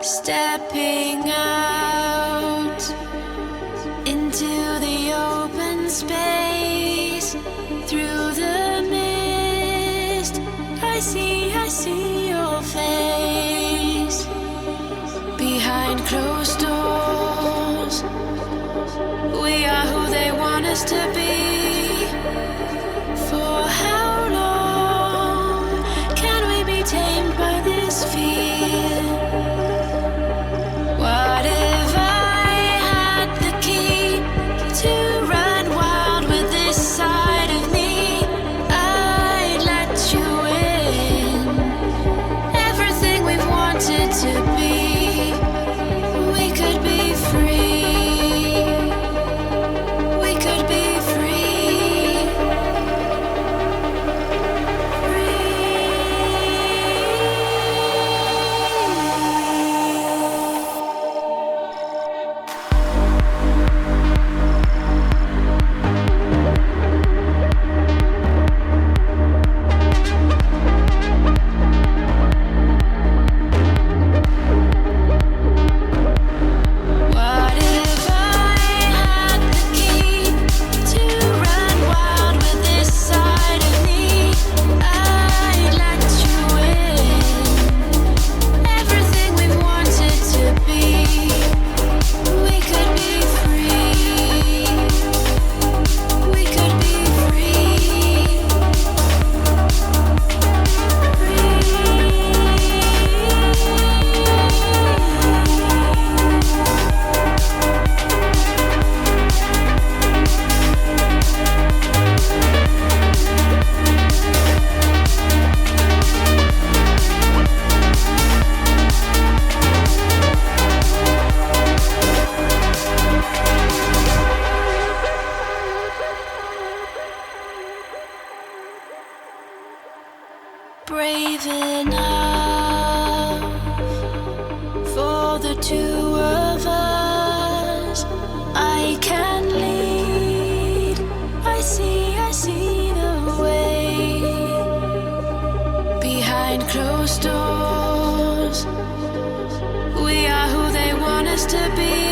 Stepping out into the open space, through the mist, I see your face. Behind closed doors, we are who they want us to be. For how long can we be tamed by this fear? What if I had the key to run wild with this side of me? I'd let you in, everything we've wanted to be. We could be free. We could be free. What if I had the key to run wild with this side of me? I'd let you in, everything we've wanted to be. We could be free. We could be free. Brave enough for the two of us. I can lead. I see the way. Behind closed doors, we are who they want us to be.